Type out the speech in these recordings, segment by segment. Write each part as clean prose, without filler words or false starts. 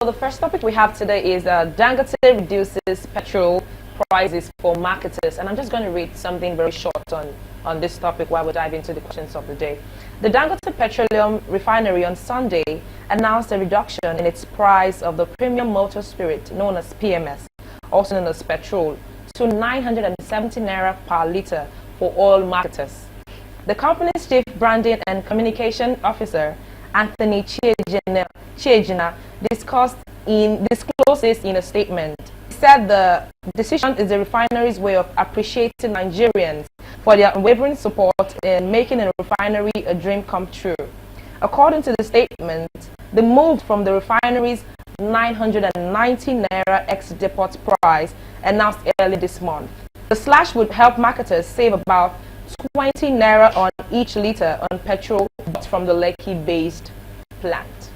the first topic we have today is Dangote reduces petrol prices for marketers. And I'm just going to read something very short on this topic while we dive into the questions of the day. The Dangote Petroleum Refinery on Sunday announced a reduction in its price of the premium motor spirit known as PMS, also known as petrol, to 970 naira per litre for all marketers. The company's chief branding and communication officer, Anthony Chiejina, disclosed this in a statement. He said the decision is the refinery's way of appreciating Nigerians for their unwavering support in making a refinery a dream come true. According to the statement, the move from the refinery's 990 naira ex-depot price announced early this month. The slash would help marketers save about 20 naira on each litre on petrol bought from the Lekki-based plant.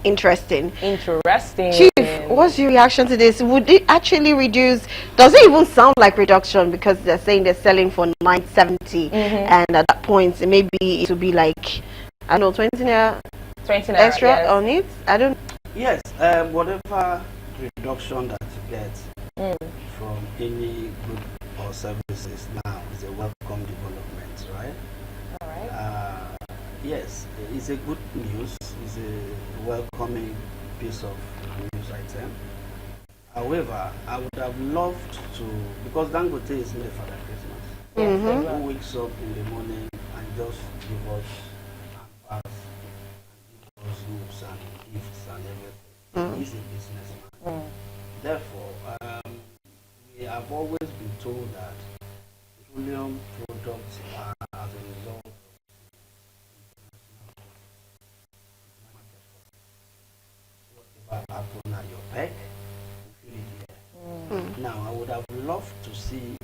Interesting. Chief, what's your reaction to this? Would it actually reduce? Does it even sound like reduction? Because they're saying they're selling for 970, and at that point, maybe it would be like, I don't know, 20 naira extra on it. I don't. Yes, whatever reduction that you get from any good or services now is a welcome development, right? All right. Yes, it's a good news. It's a welcoming piece of news item. However, I would have loved to, because Dangote is made for that Christmas. Who wakes up in the morning and just give us and pass, and give us goods and gifts and everything. He's a businessman. Therefore, we have always been told that petroleum products are as a result of whatever happen at your back, you feel it here. Now, I would have loved to see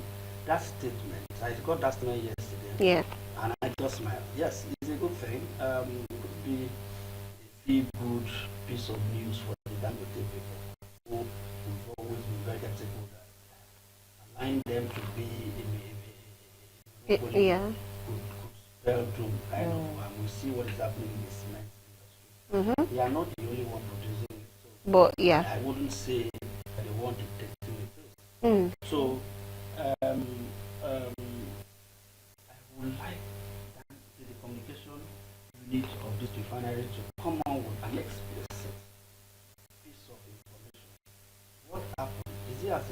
that statement. I got that statement yesterday. Yeah. And I just smiled. Yes, it's a good thing. It could be a feel-good piece of news for the Dangote people who have always been very skeptical that allowing them to be in could spell doom kind of, and we see what is happening in the cement industry. They are not the only one producing it. So But yeah, I wouldn't say that they want to take it. So I would like the communication unit of this refinery to come on with an explicit piece of information. What happened? Is it as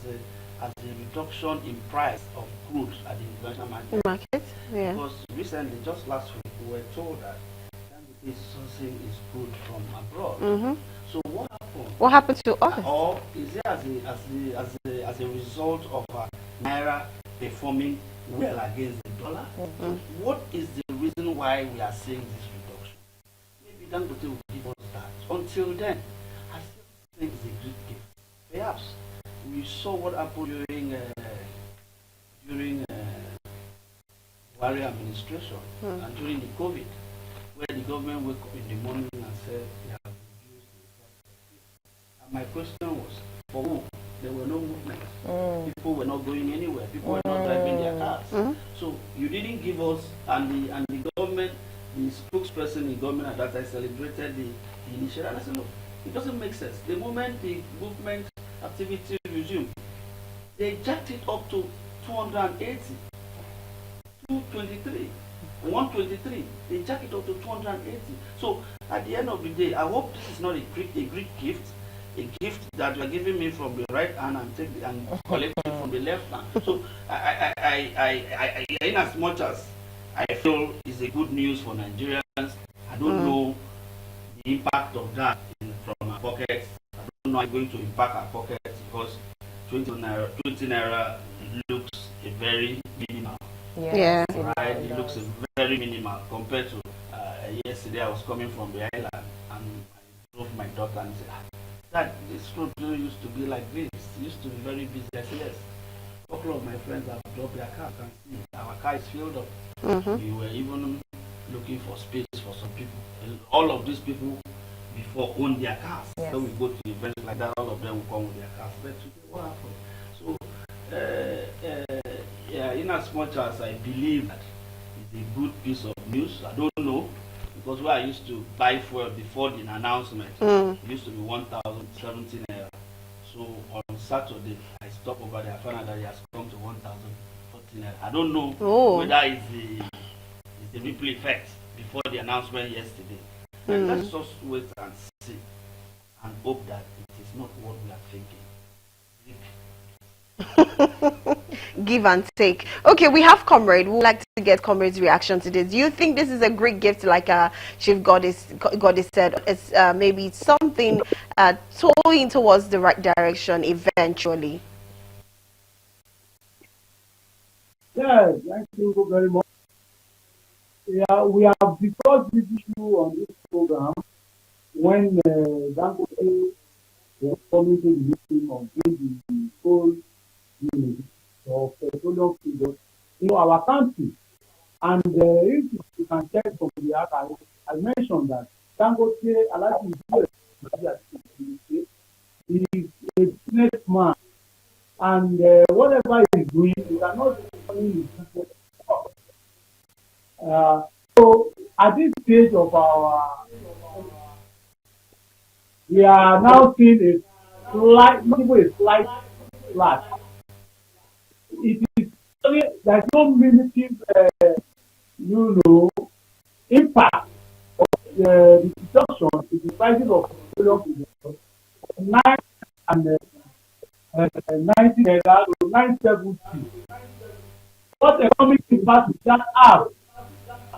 a reduction in price of crude at the international market? Yeah. Because recently, just last week, we were told that Dangote sourcing is crude from abroad. So what happened? What happened to us? Or is it as a result of Naira performing well against the dollar? What is the reason why we are seeing this reduction? Maybe Dangote will give us that. Until then, I still think it's a great gift. Perhaps we saw what happened during Buhari administration and during the COVID, where the government woke up in the morning and said they have reduced the price. And my question was, for who? There were no movements. People were not going anywhere. People were not driving their cars. So you didn't give us, and the government, the spokesperson in government at that time celebrated the initiative. And I said, look, it doesn't make sense. The moment the movement activity resumed, they jacked it up to 280, 223, 123. They jacked it up to 280. So at the end of the day, I hope this is not a great gift. A gift that you are giving me from the right hand and collect it from the left hand. So I in as much as I feel it's a good news for Nigerians, I don't know the impact of that from our pockets. I don't know how it's going to impact our pockets, because 20 naira looks a very minimal. Yeah. Right? It looks a very minimal compared to yesterday. I was coming from the island and I drove my daughter and said, that this road used to be like this. It used to be very busy. I said, yes. A couple of my friends have dropped their car. You can see our car is filled up. We were even looking for space for some people. All of these people before owned their cars. Yes. So we go to events like that, all of them will come with their cars. But today, what happened? So, yeah, in as much as I believe that it's a good piece of news, I don't know, because where I used to buy fuel before the announcement, it used to be 1,017 naira. So on Saturday, I stopped over there. I found out that it has come to 1,014 naira. I don't know whether it's the ripple effect before the announcement yesterday. And let's just wait and see and hope that it is not what we are thinking. Give and take. Okay, we have Comrade. We would like to get Comrade's reaction to this. Do you think this is a great gift, like Chief Goddess said? It's maybe something towing towards the right direction eventually. Yes, thank you very much. Yeah, we have discussed this issue on this program when Dangote was coming to the meeting of the whole unit of petroleum figures in our country. And if you can check from the archive, I mentioned that Dangote, he is a businessman, and whatever he's doing, he cannot do his business. So at this stage of our, we are now seeing a slight flash. It is there's no limited, impact of the reduction in the prices of petroleum 90 naira to 970. What economic impact does that have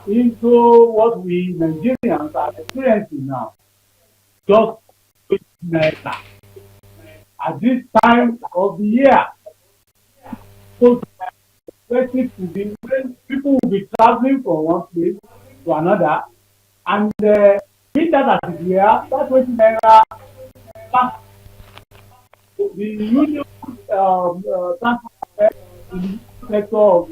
into what we Nigerians are experiencing now? Just 20 naira at this time of the year. So people will be traveling from one place to another, and being that as it were, that 20 naira the union transport in the sector of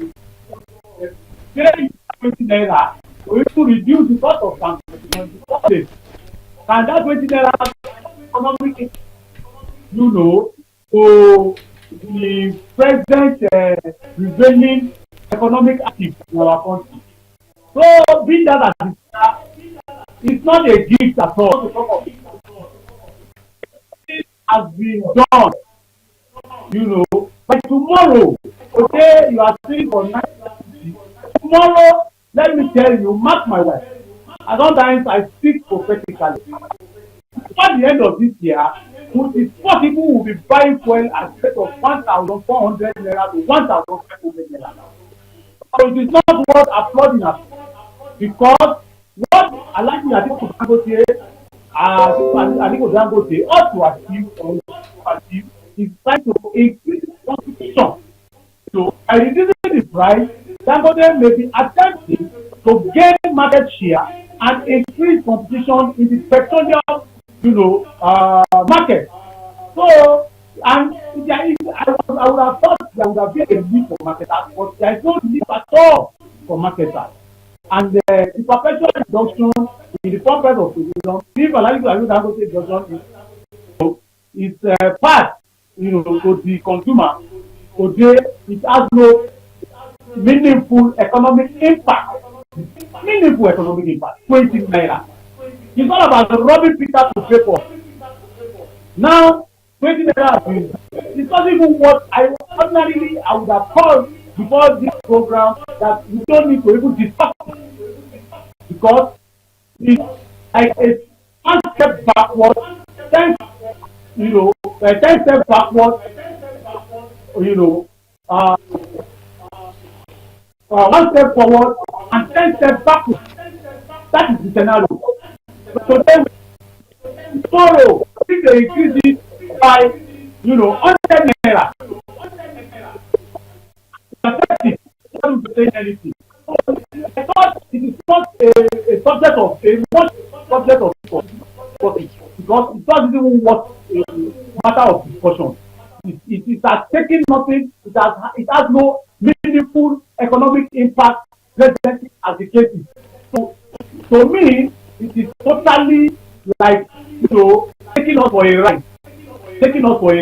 the 20 naira will even reduce the cost of transportation. Can that 20 naira economic, to the present prevailing economic activity in our country? So, being that as it's not a gift at all. It has been done, by tomorrow. Okay, you are saying for 9:30. Tomorrow, let me tell you, mark my words. And sometimes I speak prophetically. At the end of this year, it's possible we'll be buying fuel at the rate of 1,400 naira to 1,500 naira. So it is not worth applauding us, because what Aliko Dangote ought to achieve is trying to increase competition. So by reducing the price, Dangote may be attempting to gain market share and increase competition in the petroleum, market. So, and I would have thought there would have been a need for marketers, but there is no need at all for marketers. And the perpetual reduction in the front price of petroleum, if Aliko Dangote reduction is part, to the consumer, today it has no meaningful economic impact. 20 naira. It's all about the robbing Peter to pay for. Now, 20 naira, it's not even what I would have called before this program, that we don't need to even discuss it, because it's like a 1 step backward, 10 steps backward, 1 step forward and 10 steps backward. That is the scenario. So then, tomorrow, if they increase it by, 100 naira, it doesn't say anything. So I thought it is not a subject of topic, because it doesn't even worth a matter of discussion. It has taken nothing. It has no meaningful economic impact presently as the case is. So, to me, it is totally like, taking us for a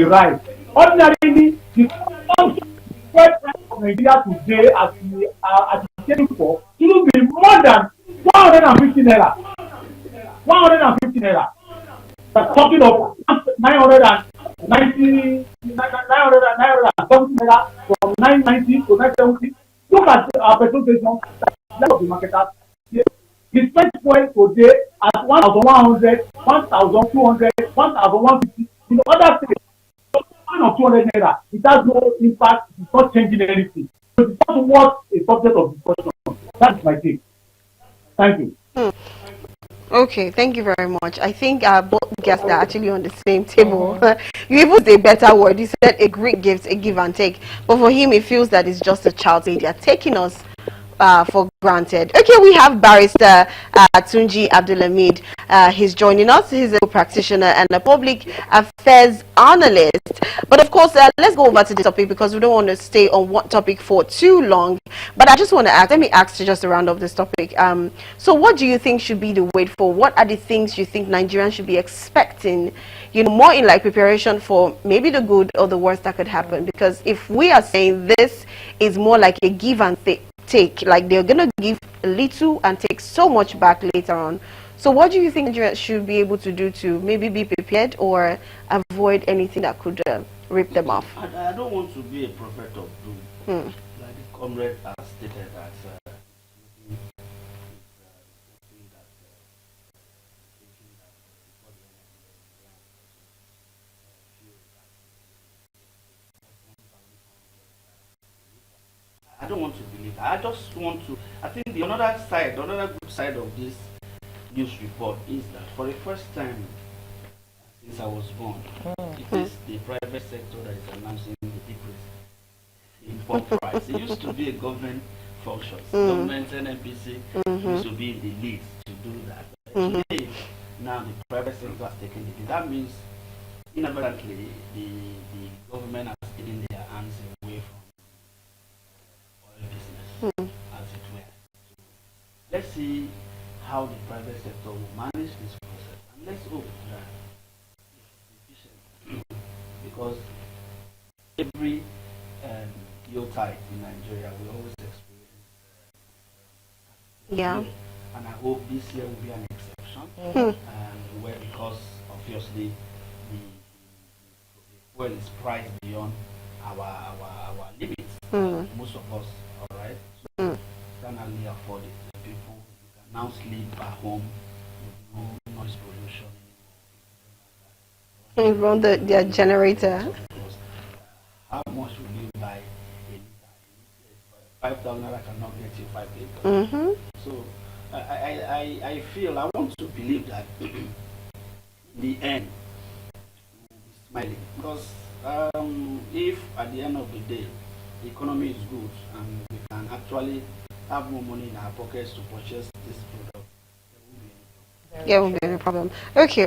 ride. Ordinarily, the price of Nigeria today, as we are agitating for, should be more than 150 naira. 150 naira. That's talking of 990, 970 naira from 990 to 970. Look at our petrol station, that of the marketers. The spent fuel today at 1,100, 1,200, 1,150. In other states, 200 naira. It has no impact. It's not changing anything. So it's not what a subject of discussion. That's my take. Thank you. Okay, thank you very much. I think both guests are actually on the same table. You even say a better word. You said a great gift, a give and take. But for him, he feels that it's just a child's play. They are taking us for granted. Okay, we have barrister Tunji Abdulhamid. He's joining us. He's a practitioner and a public affairs analyst. But of course, let's go over to the topic because we don't want to stay on one topic for too long. But I just want to ask, let me ask you just to round off this topic. So what do you think should be the wait for? What are the things you think Nigerians should be expecting, you know, more in like preparation for maybe the good or the worst that could happen? Because if we are saying this is more like a give and take, like they're gonna give a little and take so much back later on. So what do you think Nigerians should be able to do to maybe be prepared or avoid anything that could rip them off? I don't want to be a prophet of doom. Like the comrade has stated that I don't want to believe that. I just want to. I think the another side, another good side of this news report is that for the first time since I was born, it is the private sector that is announcing the decrease in import price. It used to be a government function. Government NNPC used to be in the lead to do that. Today, now the private sector has taken it. That means inadvertently the government has taken their hands away from business, as it were. So let's see how the private sector will manage this process, and let's hope that it's efficient. Because every Yuletide in Nigeria, we always experience. And I hope this year will be an exception, where because obviously the fuel is priced beyond our limits. Most of us, all right, so can only afford it. The people can now sleep at home with no noise pollution. Run their generator. Because, how much will you buy a liter? 5,000 naira cannot get you 5 liters. So I feel, I want to believe that in the end we'll be smiling, because if at the end of the day the economy is good and we can actually have more money in our pockets to purchase this product, there won't be any problem. Yeah, won't be any problem. Okay,